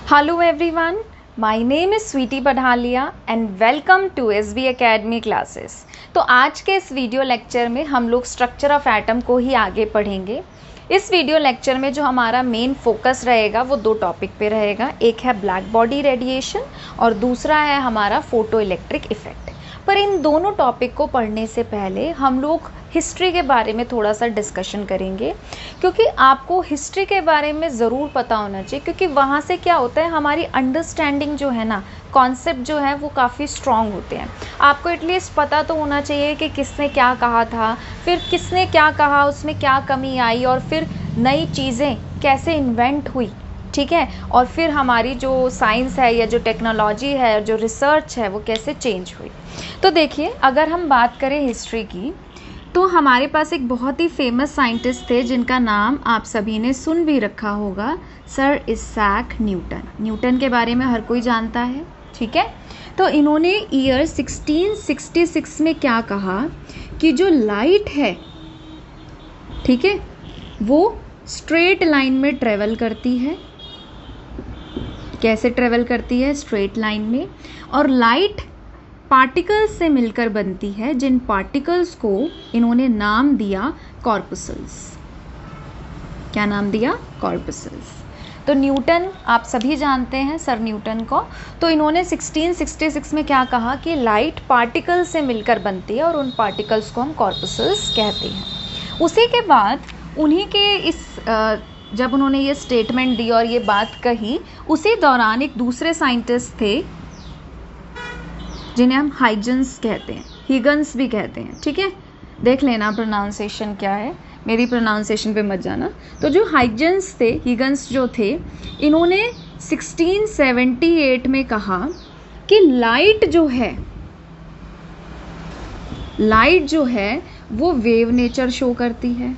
Hello everyone, my name is Sweety पढ़ालिया and welcome to SB Academy classes। तो आज के इस वीडियो लेक्चर में हम लोग स्ट्रक्चर ऑफ एटम को ही आगे पढ़ेंगे। इस वीडियो लेक्चर में जो हमारा मेन फोकस रहेगा वो दो टॉपिक पे रहेगा, एक है ब्लैक बॉडी रेडिएशन और दूसरा है हमारा फोटो इलेक्ट्रिक इफेक्ट। पर इन दोनों टॉपिक को पढ़ने से पहले हम लोग हिस्ट्री के बारे में थोड़ा सा डिस्कशन करेंगे, क्योंकि आपको हिस्ट्री के बारे में ज़रूर पता होना चाहिए, क्योंकि वहाँ से क्या होता है हमारी अंडरस्टैंडिंग जो है ना, कॉन्सेप्ट जो है वो काफ़ी स्ट्रॉन्ग होते हैं। आपको एटलीस्ट पता तो होना चाहिए कि किसने क्या कहा था, फिर किसने क्या कहा, उसमें क्या कमी आई और फिर नई चीज़ें कैसे इन्वेंट हुई, ठीक है, और फिर हमारी जो साइंस है या जो टेक्नोलॉजी है, जो रिसर्च है वो कैसे चेंज हुई। तो देखिए, अगर हम बात करें हिस्ट्री की तो हमारे पास एक बहुत ही फेमस साइंटिस्ट थे जिनका नाम आप सभी ने सुन भी रखा होगा, सर इसैक न्यूटन। न्यूटन के बारे में हर कोई जानता है, ठीक है। तो इन्होंने ईयर 1666 में क्या कहा कि जो लाइट है, ठीक है, वो स्ट्रेट लाइन में ट्रेवल करती है। कैसे ट्रेवल करती है? स्ट्रेट लाइन में। और लाइट पार्टिकल्स से मिलकर बनती है, जिन पार्टिकल्स को इन्होंने नाम दिया कॉर्पस्कल्स। क्या नाम दिया? कॉर्पस्कल्स। तो न्यूटन आप सभी जानते हैं सर न्यूटन को। तो इन्होंने 1666 में क्या कहा कि लाइट पार्टिकल्स से मिलकर बनती है और उन पार्टिकल्स को हम कॉर्पस्कल्स कहते हैं। उसी के बाद उन्हीं के इस जब उन्होंने ये स्टेटमेंट दी और ये बात कही, उसी दौरान एक दूसरे साइंटिस्ट थे जिन्हें हम हाइगन्स कहते हैं, हिगन्स भी कहते हैं, ठीक है। देख लेना प्रोनाउंसिएशन क्या है, मेरी प्रोनाउंसिएशन पे मत जाना। तो जो हाइगन्स थे, हिगन्स जो थे, इन्होंने 1678 में कहा कि लाइट जो है वो वेव नेचर शो करती है।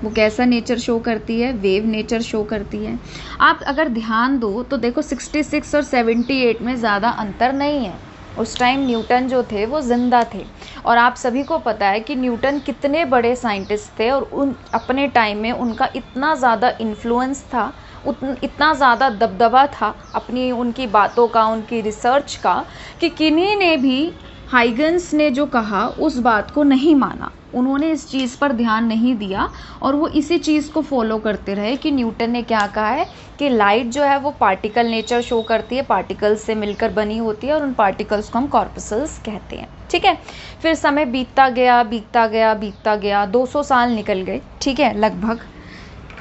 वो कैसा नेचर शो करती है? वेव नेचर शो करती है। आप अगर ध्यान दो तो देखो 66 और 78 में ज़्यादा अंतर नहीं है। उस टाइम न्यूटन जो थे वो जिंदा थे, और आप सभी को पता है कि न्यूटन कितने बड़े साइंटिस्ट थे और उन अपने टाइम में उनका इतना ज़्यादा इन्फ्लुएंस था, इतना ज़्यादा दबदबा था अपनी उनकी बातों का, उनकी रिसर्च का, कि किन्हीं ने भी, हाइगन्स ने जो कहा उस बात को नहीं माना। उन्होंने इस चीज़ पर ध्यान नहीं दिया और वो इसी चीज़ को फॉलो करते रहे कि न्यूटन ने क्या कहा है कि लाइट जो है वो पार्टिकल नेचर शो करती है, पार्टिकल्स से मिलकर बनी होती है और उन पार्टिकल्स को हम कॉर्पस्कल्स कहते हैं, ठीक है। फिर समय बीतता गया 200 साल निकल गए, ठीक है, लगभग।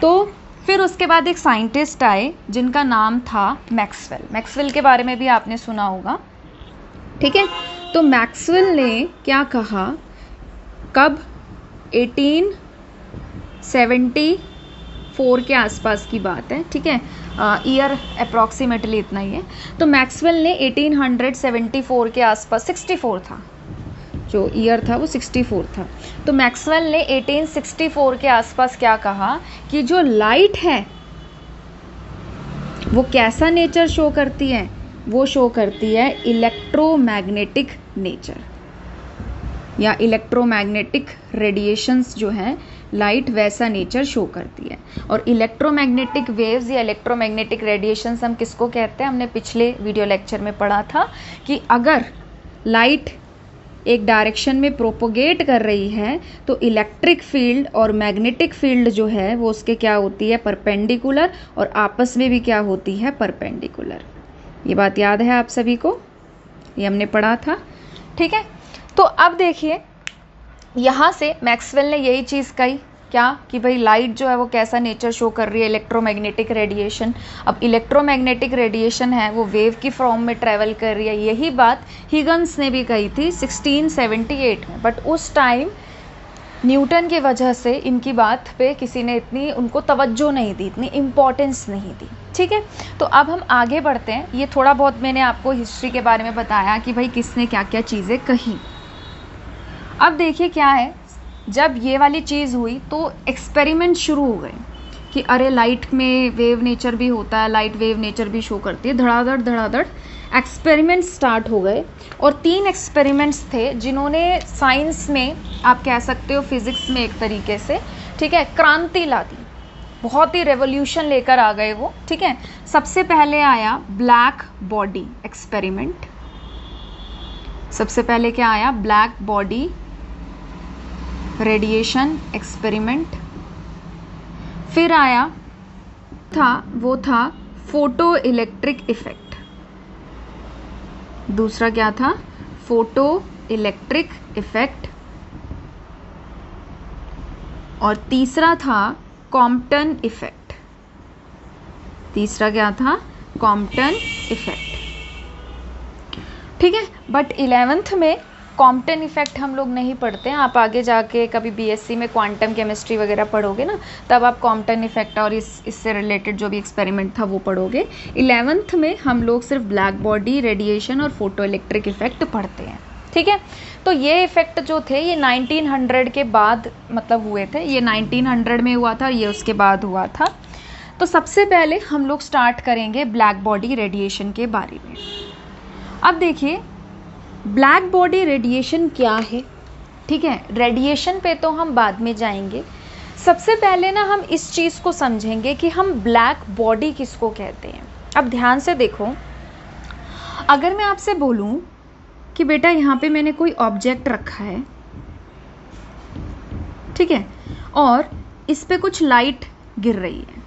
तो फिर उसके बाद एक साइंटिस्ट आए जिनका नाम था मैक्सवेल। मैक्सवेल के बारे में भी आपने सुना होगा, ठीक है। तो मैक्सवेल ने क्या कहा, कब? 1874 के आसपास की बात है, ठीक है, ईयर अप्रॉक्सीमेटली इतना ही है। तो मैक्सवेल ने 1874 के आसपास, 64 था जो ईयर था वो 64 था। तो मैक्सवेल ने 1864 के आसपास क्या कहा कि जो लाइट है वो कैसा नेचर शो करती है? वो शो करती है इलेक्ट्रोमैग्नेटिक नेचर, या इलेक्ट्रोमैग्नेटिक रेडिएशंस जो है, लाइट वैसा नेचर शो करती है। और इलेक्ट्रोमैग्नेटिक वेव्स या इलेक्ट्रोमैग्नेटिक रेडिएशंस हम किसको कहते हैं? हमने पिछले वीडियो लेक्चर में पढ़ा था कि अगर लाइट एक डायरेक्शन में प्रोपोगेट कर रही है तो इलेक्ट्रिक फील्ड और मैग्नेटिक फील्ड जो है वो उसके क्या होती है? परपेंडिकुलर, और आपस में भी क्या होती है? परपेंडिकुलर। ये बात याद है आप सभी को? ये हमने पढ़ा था, ठीक है। तो अब देखिए, यहाँ से मैक्सवेल ने यही चीज़ कही, क्या कि भाई लाइट जो है वो कैसा नेचर शो कर रही है? Electromagnetic radiation. अब इलेक्ट्रोमैग्नेटिक रेडिएशन है वो वेव की फॉर्म में ट्रेवल कर रही है। यही बात हिगन्स ने भी कही थी 1678 में, बट उस टाइम न्यूटन की वजह से इनकी बात पे किसी ने इतनी उनको तवज्जो नहीं दी, इतनी इम्पोर्टेंस नहीं दी, ठीक है। तो अब हम आगे बढ़ते हैं। ये थोड़ा बहुत मैंने आपको हिस्ट्री के बारे में बताया कि भाई किसने क्या क्या चीज़ें कही। अब देखिए क्या है, जब ये वाली चीज़ हुई तो एक्सपेरिमेंट शुरू हो गए कि अरे लाइट में वेव नेचर भी होता है, लाइट वेव नेचर भी शो करती है। धड़ाधड़ एक्सपेरिमेंट स्टार्ट हो गए, और 3 एक्सपेरिमेंट्स थे जिन्होंने साइंस में, आप कह सकते हो फिज़िक्स में एक तरीके से, ठीक है, क्रांति ला दी। बहुत ही रेवोल्यूशन लेकर आ गए वो, ठीक है। सबसे पहले आया ब्लैक बॉडी एक्सपेरिमेंट, सबसे पहले क्या आया, ब्लैक बॉडी रेडिएशन एक्सपेरिमेंट। फिर आया वो था फोटो इलेक्ट्रिक इफेक्ट। दूसरा क्या था, फोटो इलेक्ट्रिक इफेक्ट। और तीसरा था कॉम्पटन इफेक्ट। तीसरा क्या था, कॉम्पटन इफेक्ट, ठीक है। बट 11th में कॉम्पटन इफेक्ट हम लोग नहीं पढ़ते हैं। आप आगे जाके कभी बीएससी में क्वांटम केमिस्ट्री वगैरह पढ़ोगे ना, तब आप कॉम्पटन इफेक्ट और इससे रिलेटेड जो भी एक्सपेरिमेंट था वो पढ़ोगे। 11th में हम लोग सिर्फ ब्लैक बॉडी रेडिएशन और फोटो इलेक्ट्रिक इफेक्ट पढ़ते हैं, ठीक है। तो ये इफेक्ट जो थे ये 1900 के बाद मतलब हुए थे, ये 1900 में हुआ था, ये उसके बाद हुआ था। तो सबसे पहले हम लोग स्टार्ट करेंगे ब्लैक बॉडी रेडिएशन के बारे में। अब देखिए ब्लैक बॉडी रेडिएशन क्या है, ठीक है। रेडिएशन पे तो हम बाद में जाएंगे, सबसे पहले ना हम इस चीज़ को समझेंगे कि हम ब्लैक बॉडी किसको कहते हैं। अब ध्यान से देखो, अगर मैं आपसे बोलूं कि बेटा यहाँ पे मैंने कोई ऑब्जेक्ट रखा है, ठीक है, और इस पे कुछ लाइट गिर रही है,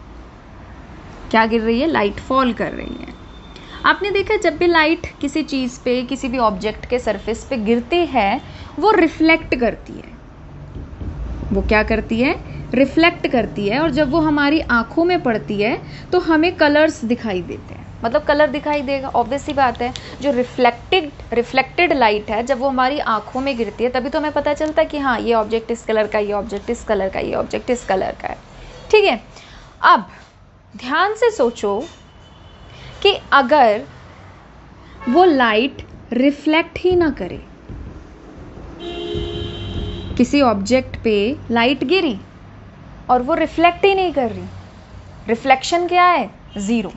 क्या गिर रही है, लाइट फॉल कर रही है। आपने देखा जब भी लाइट किसी चीज़ पे, किसी भी ऑब्जेक्ट के सरफेस पे गिरती है वो रिफ्लेक्ट करती है। वो क्या करती है, रिफ्लेक्ट करती है। और जब वो हमारी आंखों में पड़ती है तो हमें कलर्स दिखाई देते हैं, मतलब कलर दिखाई देगा, ऑब्वियस सी बात है। जो रिफ्लेक्टेड लाइट है जब वो हमारी आंखों में गिरती है तभी तो हमें पता चलता है कि हाँ ये ऑब्जेक्ट इस कलर का, ये ऑब्जेक्ट इस कलर का, ये ऑब्जेक्ट इस कलर का है, ठीक है। अब ध्यान से सोचो कि अगर वो लाइट रिफ्लेक्ट ही ना करे, किसी ऑब्जेक्ट पे लाइट गिरी और वो रिफ्लेक्ट ही नहीं कर रही, रिफ्लेक्शन क्या है, ज़ीरो,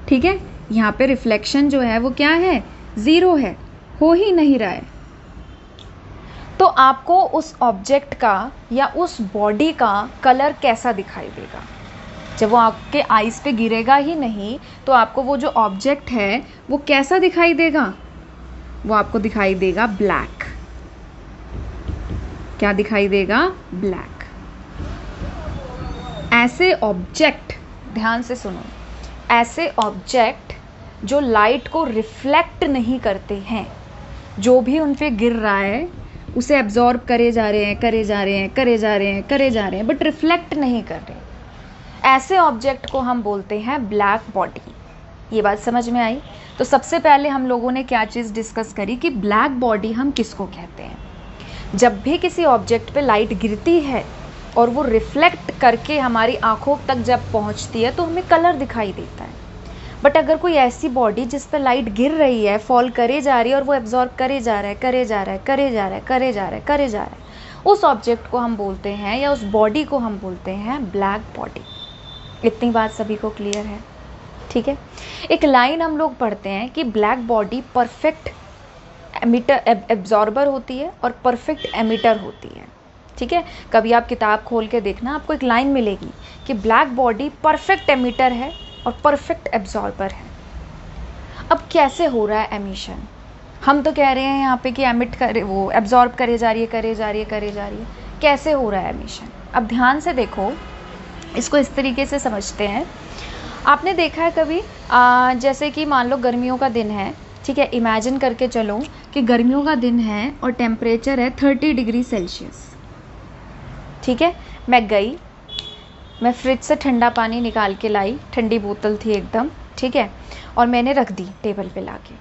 ठीक है। यहाँ पे रिफ्लेक्शन जो है वो क्या है, ज़ीरो है, हो ही नहीं रहा है। तो आपको उस ऑब्जेक्ट का या उस बॉडी का कलर कैसा दिखाई देगा, जब वो आपके आईज पे गिरेगा ही नहीं तो आपको वो जो ऑब्जेक्ट है वो कैसा दिखाई देगा, वो आपको दिखाई देगा ब्लैक। क्या दिखाई देगा, ब्लैक। ऐसे ऑब्जेक्ट, ध्यान से सुनो, ऐसे ऑब्जेक्ट जो लाइट को रिफ्लेक्ट नहीं करते हैं, जो भी उन पे गिर रहा है उसे एब्जॉर्ब करे जा रहे हैं, करे जा रहे हैं, करे जा रहे हैं, करे जा रहे हैं, बट रिफ्लेक्ट नहीं कर रहे, ऐसे ऑब्जेक्ट को हम बोलते हैं ब्लैक बॉडी। ये बात समझ में आई। तो सबसे पहले हम लोगों ने क्या चीज़ डिस्कस करी कि ब्लैक बॉडी हम किसको कहते हैं। जब भी किसी ऑब्जेक्ट पे लाइट गिरती है और वो रिफ्लेक्ट करके हमारी आंखों तक जब पहुंचती है तो हमें कलर दिखाई देता है। बट अगर कोई ऐसी बॉडी जिस पर लाइट गिर रही है, फॉल करे जा रही है और वो एब्जॉर्ब करे जा रहा है, करे जा रहा है, करे जा रहा है, करे जा रहा है, करे जा रहा है, उस ऑब्जेक्ट को हम बोलते हैं या उस बॉडी को हम बोलते हैं ब्लैक बॉडी। इतनी बात सभी को क्लियर है, ठीक है। एक लाइन हम लोग पढ़ते हैं कि ब्लैक बॉडी परफेक्ट एब्जॉर्बर होती है और परफेक्ट एमिटर होती है, ठीक है। कभी आप किताब खोल के देखना, आपको एक लाइन मिलेगी कि ब्लैक बॉडी परफेक्ट एमिटर है और परफेक्ट एब्जॉर्बर है। अब कैसे हो रहा है एमिशन, हम तो कह रहे हैं यहाँ पे कि एमिट करे, वो एब्जॉर्ब करे जा रही है, करे जा रही है, करे जा रही है, कैसे हो रहा है एमिशन। अब ध्यान से देखो, इसको इस तरीके से समझते हैं। आपने देखा है कभी जैसे कि मान लो गर्मियों का दिन है, ठीक है, इमेजिन करके चलो कि गर्मियों का दिन है और टेम्परेचर है 30 डिग्री सेल्सियस, ठीक है। मैं गई, मैं फ्रिज से ठंडा पानी निकाल के लाई, ठंडी बोतल थी एकदम, ठीक है, और मैंने रख दी टेबल पे लाके।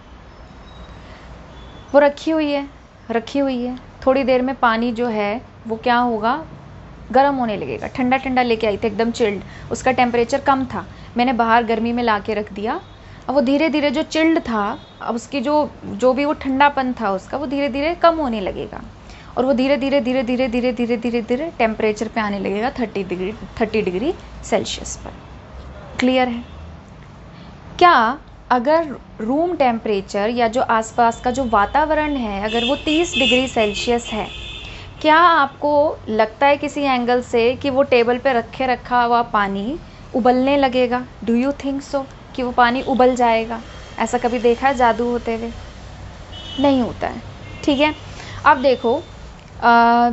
वो रखी हुई है, थोड़ी देर में पानी जो है वो क्या होगा, गर्म होने लगेगा। ठंडा ठंडा लेके आई थी एकदम चिल्ड, उसका टेम्परेचर कम था, मैंने बाहर गर्मी में ला के रख दिया। अब वो धीरे धीरे जो चिल्ड था, अब उसकी जो भी वो ठंडापन था उसका, वो धीरे धीरे कम होने लगेगा और वो धीरे धीरे धीरे धीरे धीरे धीरे धीरे धीरे टेम्परेचर पे आने लगेगा 30 डिग्री सेल्सियस पर। क्लियर है? क्या अगर रूम टेम्परेचर या जो आसपास का जो वातावरण है अगर वो 30 डिग्री सेल्सियस है, क्या आपको लगता है किसी एंगल से कि वो टेबल पे रखा हुआ पानी उबलने लगेगा? डू यू थिंक सो कि वो पानी उबल जाएगा? ऐसा कभी देखा है जादू होते हुए? नहीं होता है। ठीक है, अब देखो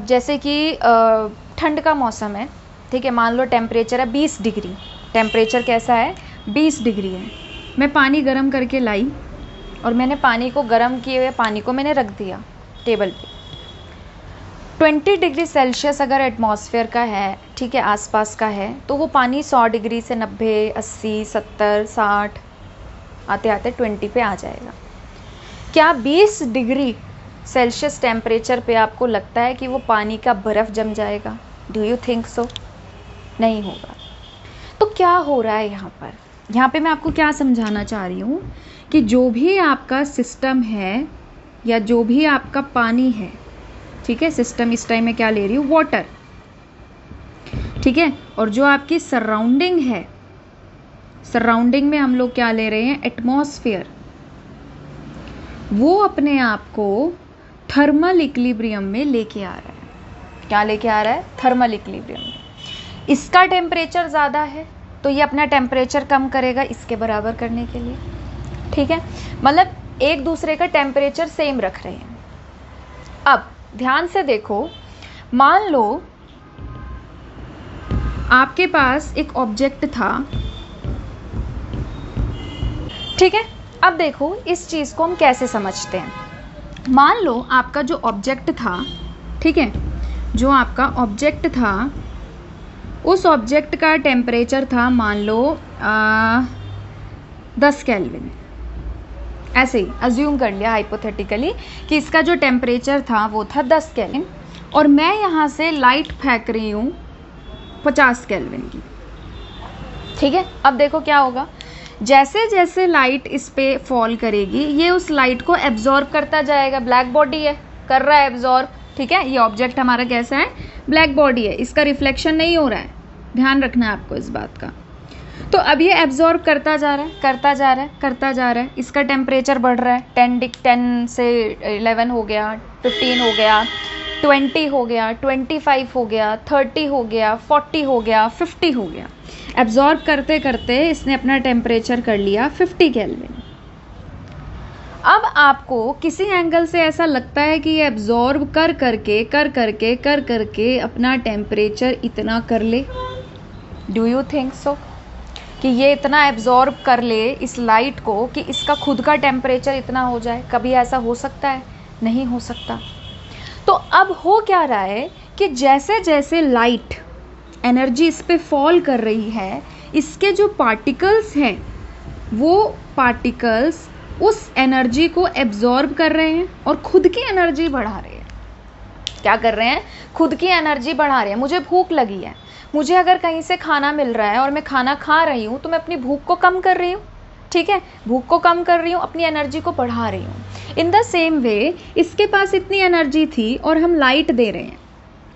जैसे कि ठंड का मौसम है, ठीक है, मान लो टेम्परेचर है 20 डिग्री। टेम्परेचर कैसा है? 20 डिग्री है। मैं पानी गर्म करके लाई और मैंने पानी को गर्म किए हुए पानी को मैंने रख दिया टेबल पे। 20 डिग्री सेल्सियस अगर एटमॉस्फेयर का है, ठीक है, आसपास का है, तो वो पानी 100 डिग्री से 90, 80, 70, 60 आते आते 20 पे आ जाएगा। क्या 20 डिग्री सेल्सियस टेम्परेचर पे आपको लगता है कि वो पानी का बर्फ़ जम जाएगा? Do you think so? नहीं होगा। तो क्या हो रहा है यहाँ पर? यहाँ पे मैं आपको क्या समझाना चाह रही हूँ कि जो भी आपका सिस्टम है या जो भी आपका पानी है, ठीक है, सिस्टम इस टाइम में क्या ले रही हूँ? वाटर, ठीक है, और जो आपकी सराउंडिंग है, सराउंडिंग में हम लोग क्या ले रहे हैं? एटमॉस्फेयर। वो अपने आप को थर्मल इक्विलिब्रियम में लेके आ रहा है। क्या लेके आ रहा है? थर्मल इक्विलिब्रियम में। इसका टेम्परेचर ज़्यादा है तो ये अपना टेम्परेचर कम करेगा इसके बराबर करने के लिए, ठीक है, मतलब एक दूसरे का टेम्परेचर सेम रख रहे हैं। अब ध्यान से देखो, मान लो आपके पास एक ऑब्जेक्ट था, ठीक है। अब देखो इस चीज़ को हम कैसे समझते हैं। मान लो आपका जो ऑब्जेक्ट था, ठीक है, जो आपका ऑब्जेक्ट था, उस ऑब्जेक्ट का टेम्परेचर था मान लो 10 केल्विन। ऐसे ही अज्यूम कर लिया हाइपोथेटिकली कि इसका जो टेम्परेचर था वो था 10 केल्विन और मैं यहाँ से लाइट फेंक रही हूँ 50 केल्विन की, ठीक है। अब देखो क्या होगा, जैसे जैसे लाइट इस पे फॉल करेगी ये उस लाइट को एब्जॉर्ब करता जाएगा। ब्लैक बॉडी है, कर रहा है एब्जॉर्ब, ठीक है। ये ऑब्जेक्ट हमारा कैसा है? ब्लैक बॉडी है, इसका रिफ्लेक्शन नहीं हो रहा है, ध्यान रखना है आपको इस बात का। तो अब ये एब्जॉर्ब करता जा रहा है, करता जा रहा है, करता जा रहा है। इसका टेम्परेचर बढ़ रहा है, 10 से 11 हो गया, 15 हो गया, 20 हो गया, 25 हो गया, 30 हो गया, 40 हो गया, 50 हो गया। एब्जॉर्ब करते करते इसने अपना टेम्परेचर कर लिया 50 केल्विन। अब आपको किसी एंगल से ऐसा लगता है कि ये एब्जॉर्ब कर करके अपना टेम्परेचर इतना कर ले? डू यू थिंक सो कि ये इतना एब्जॉर्ब कर ले इस लाइट को कि इसका खुद का टेम्परेचर इतना हो जाए? कभी ऐसा हो सकता है? नहीं हो सकता। तो अब हो क्या रहा है कि जैसे जैसे लाइट एनर्जी इस पे फॉल कर रही है, इसके जो पार्टिकल्स हैं वो पार्टिकल्स उस एनर्जी को एब्जॉर्ब कर रहे हैं और खुद की एनर्जी बढ़ा रहे हैं। क्या कर रहे हैं? खुद की एनर्जी बढ़ा रहे हैं। मुझे भूख लगी है, मुझे अगर कहीं से खाना मिल रहा है और मैं खाना खा रही हूँ तो मैं अपनी भूख को कम कर रही हूँ, ठीक है, भूख को कम कर रही हूँ, अपनी एनर्जी को बढ़ा रही हूँ। इन द सेम वे इसके पास इतनी एनर्जी थी और हम लाइट दे रहे हैं,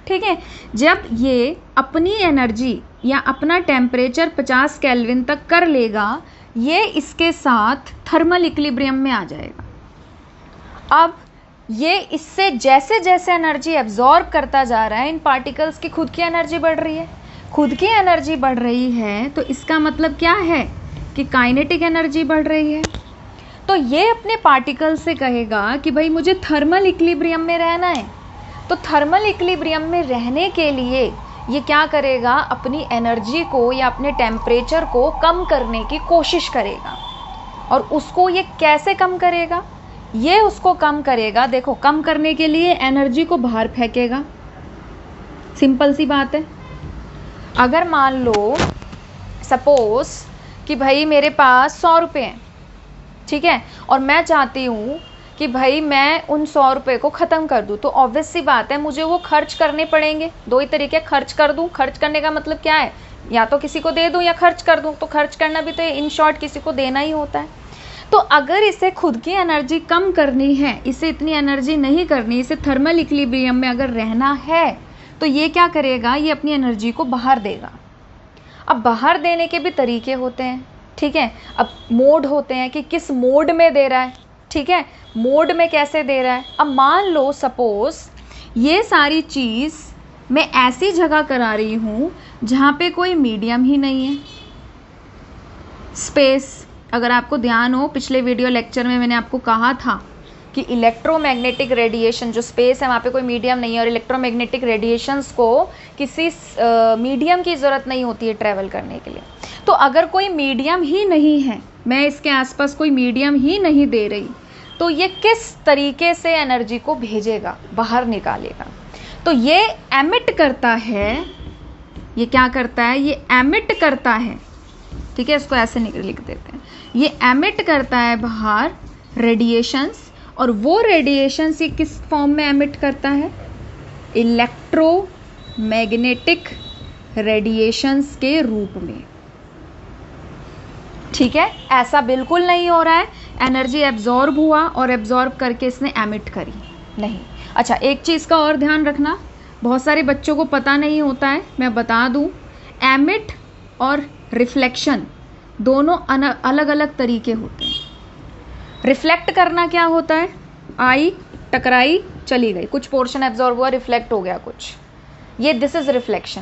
ठीक है। जब ये अपनी एनर्जी या अपना टेम्परेचर 50 केल्विन तक कर लेगा, ये इसके साथ थर्मल इक्विलिब्रियम में आ जाएगा। अब ये इससे जैसे जैसे एनर्जी एब्जॉर्ब करता जा रहा है, इन पार्टिकल्स की खुद की एनर्जी बढ़ रही है। खुद की एनर्जी बढ़ रही है तो इसका मतलब क्या है कि काइनेटिक एनर्जी बढ़ रही है। तो ये अपने पार्टिकल से कहेगा कि भाई मुझे थर्मल इक्विलिब्रियम में रहना है। तो थर्मल इक्विलिब्रियम में रहने के लिए ये क्या करेगा? अपनी एनर्जी को या अपने टेम्परेचर को कम करने की कोशिश करेगा। और उसको ये कैसे कम करेगा? ये उसको कम करेगा, देखो, कम करने के लिए एनर्जी को बाहर फेंकेगा। सिंपल सी बात है। अगर मान लो सपोज कि भाई मेरे पास 100 रुपये हैं, ठीक है, और मैं चाहती हूँ कि भाई मैं उन 100 रुपये को ख़त्म कर दूँ, तो ऑब्वियस सी बात है मुझे वो खर्च करने पड़ेंगे। दो ही तरीके, खर्च कर दूँ। खर्च करने का मतलब क्या है? या तो किसी को दे दूँ या खर्च कर दूँ। तो खर्च करना भी तो इन शॉर्ट किसी को देना ही होता है। तो अगर इसे खुद की एनर्जी कम करनी है, इसे इतनी एनर्जी नहीं करनी, इसे थर्मल इक्विलिब्रियम में अगर रहना है, तो ये क्या करेगा? ये अपनी एनर्जी को बाहर देगा। अब बाहर देने के भी तरीके होते हैं, ठीक है। अब मोड होते हैं कि किस मोड में दे रहा है, ठीक है, मोड में कैसे दे रहा है। अब मान लो सपोज ये सारी चीज़ मैं ऐसी जगह करा रही हूँ जहाँ पे कोई मीडियम ही नहीं है। स्पेस, अगर आपको ध्यान हो, पिछले वीडियो लेक्चर में मैंने आपको कहा था कि इलेक्ट्रोमैग्नेटिक रेडिएशन जो स्पेस है वहाँ पे कोई मीडियम नहीं है, और इलेक्ट्रोमैग्नेटिक रेडिएशंस को किसी मीडियम की ज़रूरत नहीं होती है ट्रैवल करने के लिए। तो अगर कोई मीडियम ही नहीं है, मैं इसके आसपास कोई मीडियम ही नहीं दे रही, तो ये किस तरीके से एनर्जी को भेजेगा, बाहर निकालेगा? तो ये एमिट करता है, ये क्या करता है? ये एमिट करता है, ठीक है, इसको ऐसे लिख देते हैं। ये एमिट करता है बाहर रेडिएशंस, और वो रेडिएशंस ये किस फॉर्म में एमिट करता है? इलेक्ट्रोमैग्नेटिक रेडिएशंस के रूप में, ठीक है। ऐसा बिल्कुल नहीं हो रहा है एनर्जी एब्जॉर्ब हुआ और एब्जॉर्ब करके इसने एमिट करी, नहीं। अच्छा, एक चीज़ का और ध्यान रखना, बहुत सारे बच्चों को पता नहीं होता है, मैं बता दूं, एमिट और रिफ्लेक्शन दोनों अलग अलग तरीके होते हैं। रिफ्लेक्ट करना क्या होता है? आई, टकराई, चली गई, कुछ पोर्शन एब्जॉर्ब हुआ, रिफ्लेक्ट हो गया कुछ, ये दिस इज रिफ्लेक्शन।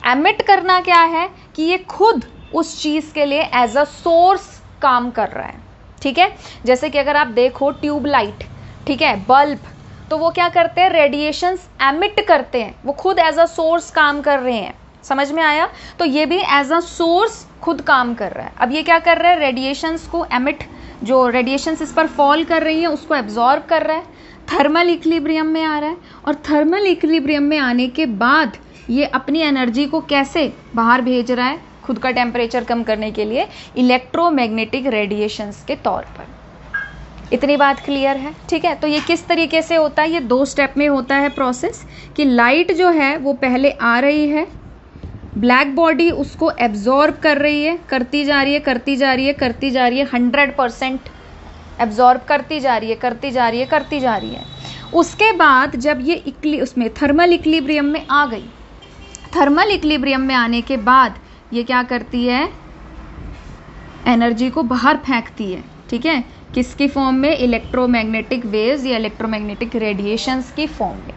एमिट करना क्या है? कि ये खुद उस चीज़ के लिए एज अ सोर्स काम कर रहा है, ठीक है। जैसे कि अगर आप देखो ट्यूबलाइट, ठीक है, बल्ब, तो वो क्या करते हैं? रेडिएशंस एमिट करते हैं, वो खुद एज अ सोर्स काम कर रहे हैं। समझ में आया? तो ये भी एज अ सोर्स खुद काम कर रहा है। अब ये क्या कर रहा है? रेडिएशंस को एमिट, जो रेडिएशंस इस पर फॉल कर रही है उसको एब्जॉर्ब कर रहा है, थर्मल इक्विलिब्रियम में आ रहा है, और थर्मल इक्विलिब्रियम में आने के बाद ये अपनी एनर्जी को कैसे बाहर भेज रहा है? खुद का टेम्परेचर कम करने के लिए इलेक्ट्रोमैग्नेटिक रेडिएशंस के तौर पर। इतनी बात क्लियर है, ठीक है। तो ये किस तरीके से होता है? ये 2 स्टेप में होता है प्रोसेस, कि लाइट जो है वो पहले आ रही है, ब्लैक बॉडी उसको एब्जॉर्ब कर रही है, करती जा रही है, करती जा रही है, करती जा रही है, 100% एब्जॉर्ब करती जा रही है, करती जा रही है, करती जा रही है। उसके बाद जब ये उसमें थर्मल इक्विलिब्रियम में आ गई, थर्मल इक्विलिब्रियम में आने के बाद ये क्या करती है? एनर्जी को बाहर फेंकती है, ठीक है। किसकी फॉर्म में? इलेक्ट्रोमैग्नेटिक वेव्स या इलेक्ट्रोमैग्नेटिक रेडिएशंस की फॉर्म में।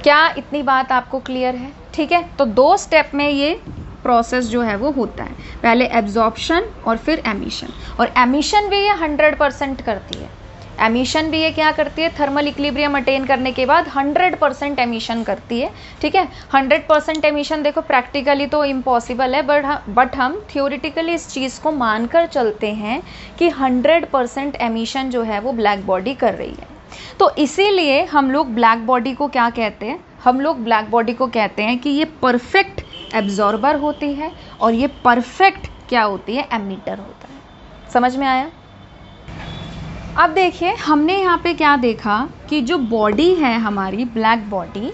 क्या इतनी बात आपको क्लियर है? ठीक है। तो 2 स्टेप में ये प्रोसेस जो है वो होता है, पहले एब्जॉर्प्शन और फिर एमिशन। और एमिशन भी ये 100% करती है। एमिशन भी ये क्या करती है? थर्मल इक्विलिब्रियम अटेन करने के बाद 100% एमिशन करती है, ठीक है। 100% एमिशन देखो प्रैक्टिकली तो इम्पॉसिबल है, बट हम थियोरिटिकली इस चीज़ को मानकर चलते हैं कि 100% एमिशन जो है वो ब्लैक बॉडी कर रही है। तो इसीलिए हम लोग ब्लैक बॉडी को क्या कहते हैं? हम लोग ब्लैक बॉडी को कहते हैं कि ये परफेक्ट एब्जॉर्बर होती है और ये परफेक्ट क्या होती है? एमिटर होता है। समझ में आया? अब देखिए हमने यहाँ पे क्या देखा कि जो बॉडी है हमारी ब्लैक बॉडी,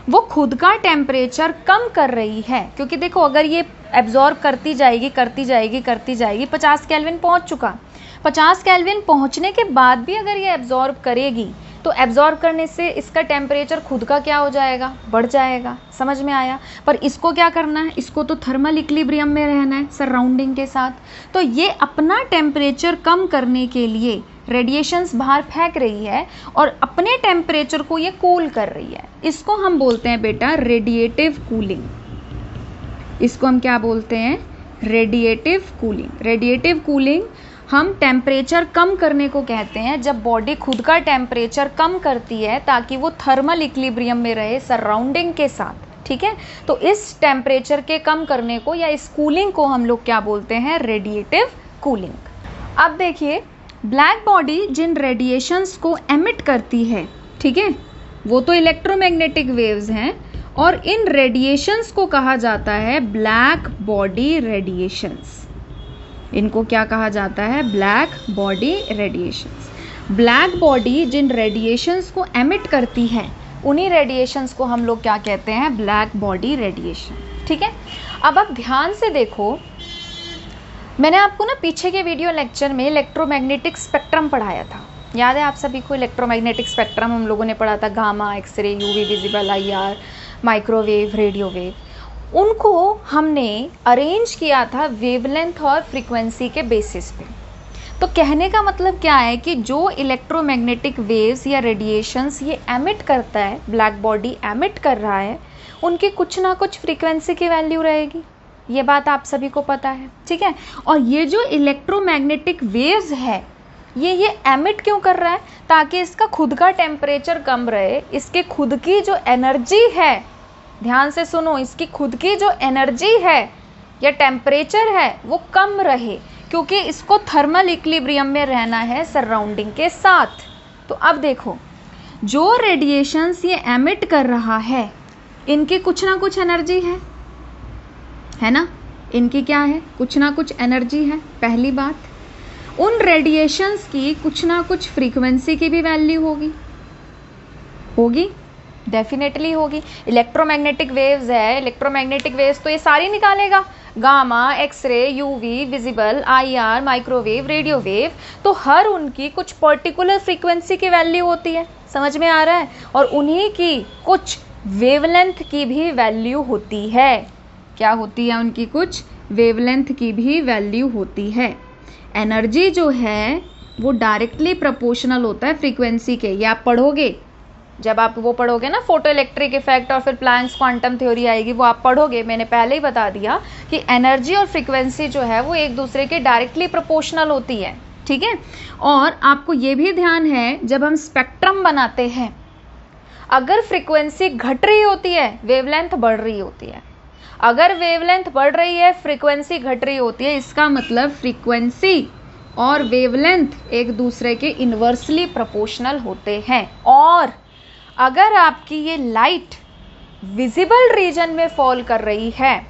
वो खुद का टेम्परेचर कम कर रही है, क्योंकि देखो अगर ये एब्जॉर्ब करती जाएगी करती जाएगी करती जाएगी, 50 केल्विन पहुँच चुका, 50 केल्विन पहुँचने के बाद भी अगर ये एब्जॉर्ब करेगी तो एब्जॉर्ब करने से इसका टेम्परेचर खुद का क्या हो जाएगा? बढ़ जाएगा। समझ में आया? पर इसको क्या करना है? इसको तो थर्मल इक्विलिब्रियम में रहना है सराउंडिंग के साथ। तो ये अपना टेम्परेचर कम करने के लिए रेडिएशंस बाहर फेंक रही है और अपने टेम्परेचर को ये कूल कर रही है। इसको हम बोलते हैं बेटा रेडिएटिव कूलिंग। इसको हम क्या बोलते हैं? Radiative cooling. रेडिएटिव कूलिंग हम टेम्परेचर कम करने को कहते हैं, जब बॉडी खुद का टेम्परेचर कम करती है ताकि वो थर्मल इक्विलिब्रियम में रहे सराउंडिंग के साथ। ठीक है, तो इस टेम्परेचर के कम करने को या इस कूलिंग को हम लोग क्या बोलते हैं? Radiative cooling. अब देखिए ब्लैक बॉडी जिन रेडिएशंस को एमिट करती है, ठीक है, वो तो इलेक्ट्रोमैग्नेटिक वेव्स हैं और इन रेडिएशंस को कहा जाता है ब्लैक बॉडी रेडिएशंस। इनको क्या कहा जाता है? Black body radiations. Black body जिन रेडिएशंस को एमिट करती है उन्हीं रेडिएशंस को हम लोग क्या कहते हैं? Black body radiation. ठीक है, अब आप ध्यान से देखो, मैंने आपको ना पीछे के वीडियो लेक्चर में इलेक्ट्रोमैग्नेटिक स्पेक्ट्रम पढ़ाया था। याद है आप सभी को? इलेक्ट्रोमैग्नेटिक स्पेक्ट्रम हम लोगों ने पढ़ा था, gamma, x ray, UV visible, IR, microwave, radio wave. उनको हमने अरेंज किया था वेवलेंथ और फ्रीक्वेंसी के बेसिस पे। तो कहने का मतलब क्या है कि जो इलेक्ट्रोमैग्नेटिक वेव्स या रेडिएशंस ये एमिट करता है, ब्लैक बॉडी एमिट कर रहा है, उनकी कुछ ना कुछ फ्रीक्वेंसी की वैल्यू रहेगी। ये बात आप सभी को पता है, ठीक है। और ये जो इलेक्ट्रोमैग्नेटिक वेव्स है ये एमिट क्यों कर रहा है? ताकि इसका खुद का टेम्परेचर कम रहे, इसके खुद की जो एनर्जी है, ध्यान से सुनो, इसकी खुद की जो एनर्जी है या टेम्परेचर है वो कम रहे, क्योंकि इसको थर्मल इक्विलिब्रियम में रहना है सराउंडिंग के साथ। तो अब देखो, जो रेडिएशंस ये एमिट कर रहा है इनकी कुछ ना कुछ एनर्जी है ना, इनकी क्या है, कुछ ना कुछ एनर्जी है। पहली बात, उन रेडिएशंस की कुछ ना कुछ फ्रीक्वेंसी की भी वैल्यू होगी, डेफिनेटली होगी। इलेक्ट्रोमैग्नेटिक वेव्स है, इलेक्ट्रोमैग्नेटिक वेव्स तो ये सारी निकालेगा, gamma, x ray, UV, visible, IR, microwave, radio wave, तो हर उनकी कुछ पर्टिकुलर फ्रीक्वेंसी की वैल्यू होती है, समझ में आ रहा है। और उन्हीं की कुछ वेवलेंथ की भी वैल्यू होती है। क्या होती है? उनकी कुछ वेवलेंथ की भी वैल्यू होती है। एनर्जी जो है वो डायरेक्टली प्रोपोर्शनल होता है फ्रीक्वेंसी के। ये आप पढ़ोगे, जब आप वो पढ़ोगे ना फोटो इलेक्ट्रिक इफेक्ट और फिर प्लैंक्स क्वांटम थ्योरी आएगी, वो आप पढ़ोगे। मैंने पहले ही बता दिया कि एनर्जी और फ्रीक्वेंसी जो है वो एक दूसरे के डायरेक्टली प्रोपोर्शनल होती है, ठीक है। और आपको ये भी ध्यान है, जब हम स्पेक्ट्रम बनाते हैं, अगर फ्रीक्वेंसी घट रही होती है, वेवलेंथ बढ़ रही होती है। अगर वेवलेंथ बढ़ रही है, फ्रीक्वेंसी घट रही होती है, इसका मतलब फ्रीक्वेंसी और वेवलेंथ एक दूसरे के इन्वर्सली प्रोपोर्शनल होते हैं। और अगर आपकी ये लाइट विजिबल रीजन में फॉल कर रही है,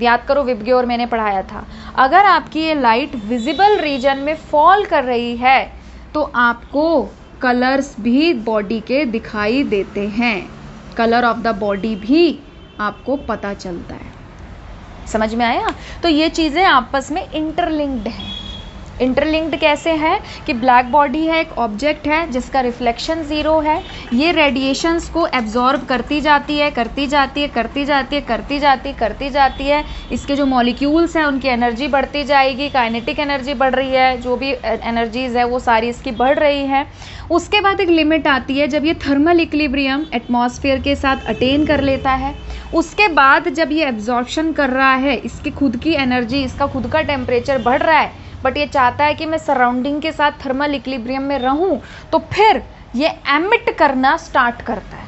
याद करो विबग्योर मैंने पढ़ाया था, अगर आपकी ये लाइट विजिबल रीजन में फॉल कर रही है तो आपको कलर्स भी बॉडी के दिखाई देते हैं, कलर ऑफ द बॉडी भी आपको पता चलता है। समझ में आया? तो ये चीज़ें आपस में इंटरलिंक्ड हैं। इंटरलिंक्ड कैसे है कि ब्लैक बॉडी है, एक ऑब्जेक्ट है जिसका रिफ्लेक्शन ज़ीरो है, ये रेडिएशंस को एब्जॉर्ब करती जाती है, करती जाती है। इसके जो मॉलिक्यूल्स हैं उनकी एनर्जी बढ़ती जाएगी, काइनेटिक एनर्जी बढ़ रही है, जो भी एनर्जीज़ है वो सारी इसकी बढ़ रही है। उसके बाद एक लिमिट आती है जब ये थर्मल इक्विलिब्रियम एटमॉस्फेयर के साथ अटेन कर लेता है। उसके बाद जब ये एब्जॉर्प्शन कर रहा है, इसकी खुद की एनर्जी, इसका खुद का टेम्परेचर बढ़ रहा है, बट ये चाहता है कि मैं सराउंडिंग के साथ थर्मल इक्विलिब्रियम में रहूं, तो फिर ये एमिट करना स्टार्ट करता है।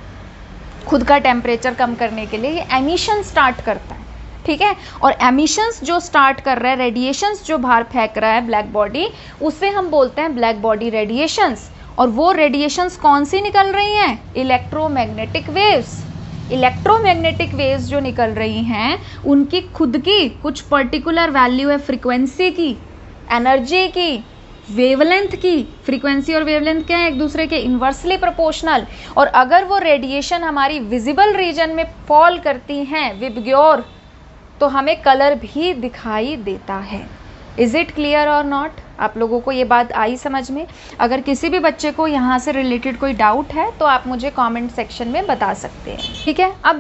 खुद का टेम्परेचर कम करने के लिए ये एमिशन स्टार्ट करता है, ठीक है। और एमिशंस जो स्टार्ट कर रहा है, रेडिएशंस जो बाहर फेंक रहा है ब्लैक बॉडी, उसे हम बोलते हैं ब्लैक बॉडी रेडिएशंस। और वो रेडिएशंस कौन सी निकल रही हैं? Electromagnetic waves. इलेक्ट्रोमैग्नेटिक वेव्स जो निकल रही हैं उनकी खुद की कुछ पर्टिकुलर वैल्यू है, फ्रीक्वेंसी की, एनर्जी की, वेवलेंथ की। फ्रीक्वेंसी और वेवलेंथ क्या है? एक दूसरे के इन्वर्सली प्रोपोर्शनल। और अगर वो रेडिएशन हमारी विजिबल रीजन में फॉल करती हैं विबग्योर, तो हमें कलर भी दिखाई देता है। इज इट क्लियर और नॉट? आप लोगों को ये बात आई समझ में? अगर किसी भी बच्चे को यहाँ से रिलेटेड कोई डाउट है तो आप मुझे कमेंट सेक्शन में बता सकते हैं, ठीक है। अब